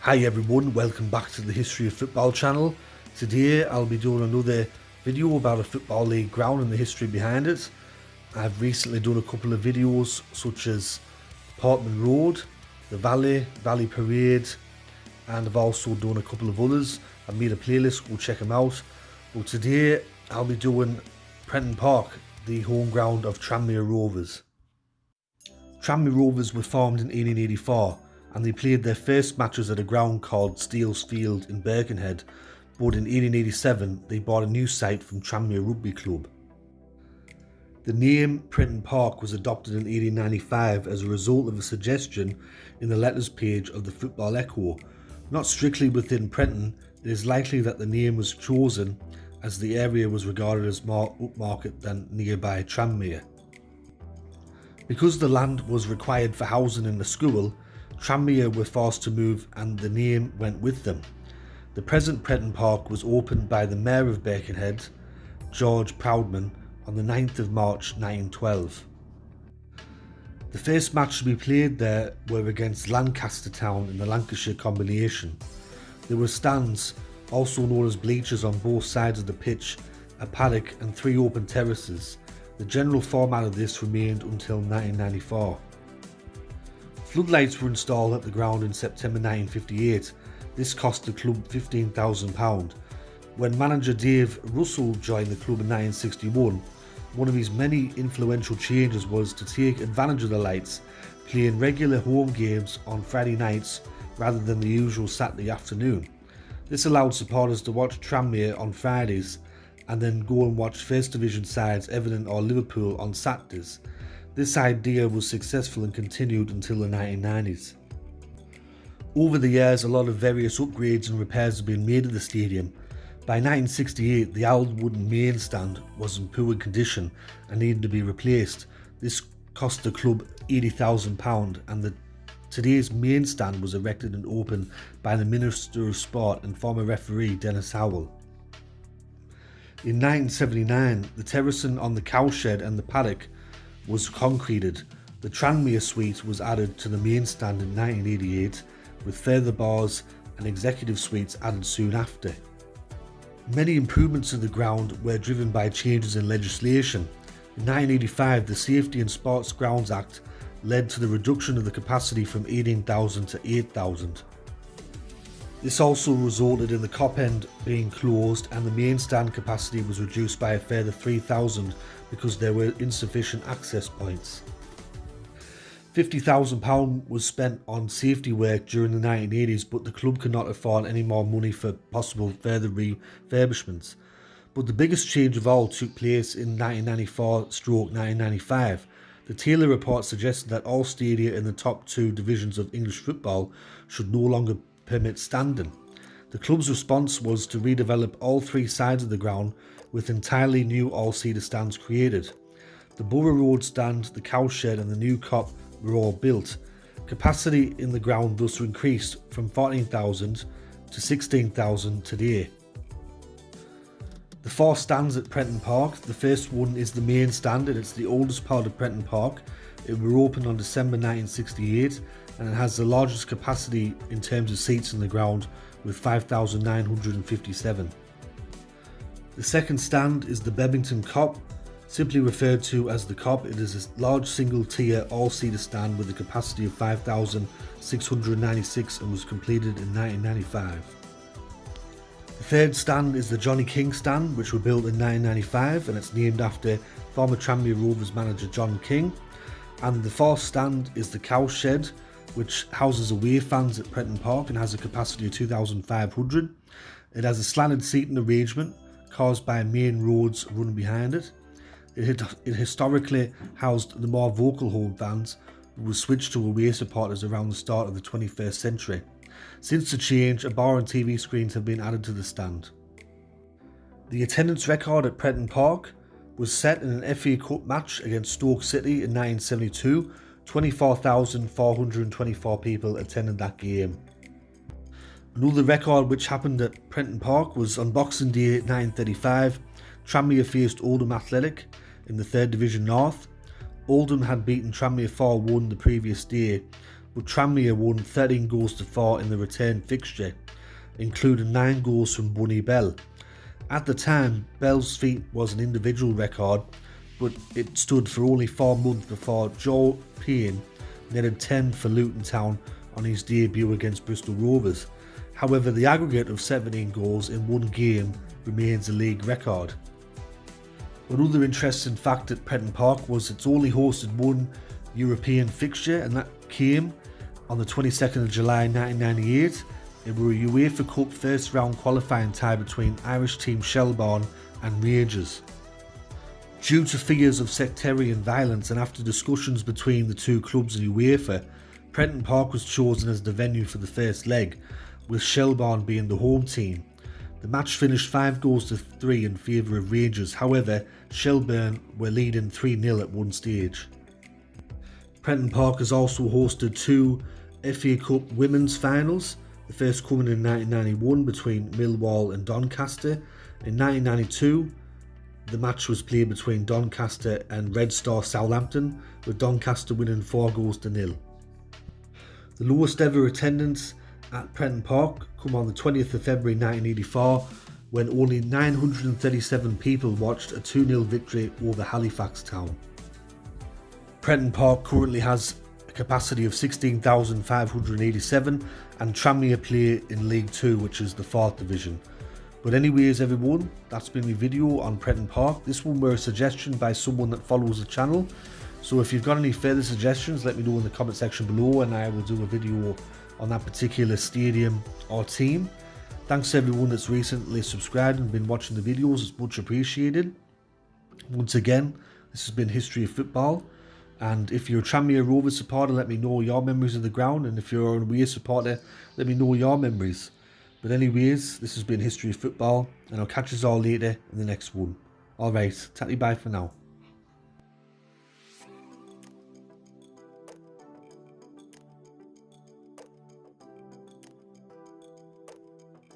Hi everyone, welcome back to the History of Football channel. Today I'll be doing another video about a football league ground and the history behind it. I've recently done a couple of videos such as Portman Road, the Valley Parade, and I've also done a couple of others. I've made a playlist, go check them out. But today I'll be doing Prenton Park, the home ground of Tranmere Rovers. Tranmere Rovers were formed in 1884 and they played their first matches at a ground called Steele's Field in Birkenhead, but in 1887 they bought a new site from Tranmere Rugby Club. The name Prenton Park was adopted in 1895 as a result of a suggestion in the letters page of the Football Echo. Not strictly within Prenton, it is likely that the name was chosen as the area was regarded as more upmarket than nearby Tranmere. Because the land was required for housing in the school, Tranmere were forced to move and the name went with them. The present Prenton Park was opened by the Mayor of Birkenhead, George Proudman, on the 9th of March 1912. The first match to be played there were against Lancaster Town in the Lancashire Combination. There were stands, also known as bleachers, on both sides of the pitch, a paddock and 3 open terraces. The general format of this remained until 1994. Floodlights were installed at the ground in September 1958. This cost the club £15,000. When manager Dave Russell joined the club in 1961, one of his many influential changes was to take advantage of the lights, playing regular home games on Friday nights rather than the usual Saturday afternoon. This allowed supporters to watch Tranmere on Fridays and then go and watch First Division sides Everton or Liverpool on Saturdays. This idea was successful and continued until the 1990s. Over the years, a lot of various upgrades and repairs have been made of the stadium. By 1968, the old wooden main stand was in poor condition and needed to be replaced. This cost the club £80,000 and today's main stand was erected and opened by the Minister of Sport and former referee Dennis Howell. In 1979, the terracing on the Cowshed and the paddock was concreted. The Tranmere suite was added to the main stand in 1988, with further bars and executive suites added soon after. Many improvements to the ground were driven by changes in legislation. In 1985, the Safety and Sports Grounds Act led to the reduction of the capacity from 18,000 to 8,000. This also resulted in the Kop end being closed and the main stand capacity was reduced by a further 3,000 because there were insufficient access points. £50,000 was spent on safety work during the 1980s, but the club could not afford any more money for possible further refurbishments. But the biggest change of all took place in 1994-1995. The Taylor report suggested that all stadia in the top 2 divisions of English football should no longer permit standing. The club's response was to redevelop all 3 sides of the ground with entirely new all-seater stands created. The Borough Road stand, the Cowshed and the new Kop were all built. Capacity in the ground thus increased from 14,000 to 16,000 today. The 4 stands at Prenton Park. The first one is the main stand and it's the oldest part of Prenton Park. It was opened on December 1968 and it has the largest capacity in terms of seats in the ground with 5,957. The second stand is the Bebington Kop, simply referred to as the Kop. It is a large single-tier all-seater stand with a capacity of 5,696 and was completed in 1995. The third stand is the Johnny King stand, which were built in 1995 and it's named after former Tranmere Rovers manager John King. And the fourth stand is the Cowshed, which houses away fans at Prenton Park and has a capacity of 2,500. It has a slanted seating arrangement caused by main roads running behind it. It historically housed the more vocal home fans who were switched to away supporters around the start of the 21st century. Since the change, a bar and TV screens have been added to the stand. The attendance record at Prenton Park was set in an FA Cup match against Stoke City in 1972. 24,424 people attended that game. Another record which happened at Prenton Park was on Boxing Day 1935. Tranmere faced Oldham Athletic in the 3rd Division North. Oldham had beaten Tranmere 4-1 the previous day, but Tranmere won 13 goals to 4 in the return fixture, including 9 goals from Bunny Bell. At the time, Bell's feat was an individual record, but it stood for only 4 months before Joe Payne netted 10 for Luton Town on his debut against Bristol Rovers. However, the aggregate of 17 goals in one game remains a league record. Another interesting fact at Prenton Park was it's only hosted one European fixture, and that came on the 22nd of July 1998. It were a UEFA Cup first round qualifying tie between Irish team Shelbourne and Rangers. Due to fears of sectarian violence and after discussions between the two clubs and UEFA, Prenton Park was chosen as the venue for the first leg, with Shelbourne being the home team. The match finished 5 goals to 3 in favour of Rangers. However, Shelbourne were leading 3-0 at one stage. Prenton Park has also hosted 2 FA Cup women's finals, the first coming in 1991 between Millwall and Doncaster. In 1992, the match was played between Doncaster and Red Star Southampton, with Doncaster winning 4 goals to 0. The lowest ever attendance at Prenton Park come on the 20th of February 1984, when only 937 people watched a 2-0 victory over Halifax Town. Prenton Park currently has a capacity of 16,587 and Tranmere play in League 2, which is the 4th division. But anyways everyone, that's been my video on Prenton Park. This one were a suggestion by someone that follows the channel. So if you've got any further suggestions, let me know in the comment section below and I will do a video on that particular stadium or team. Thanks to everyone that's recently subscribed and been watching the videos, it's much appreciated. Once again, this has been History of Football, and if you're a Tranmere Rovers supporter, let me know your memories of the ground, and if you're a away supporter, let me know your memories. But anyways, this has been History of Football, and I'll catch us all later in the next one. Alright, tatty bye for now.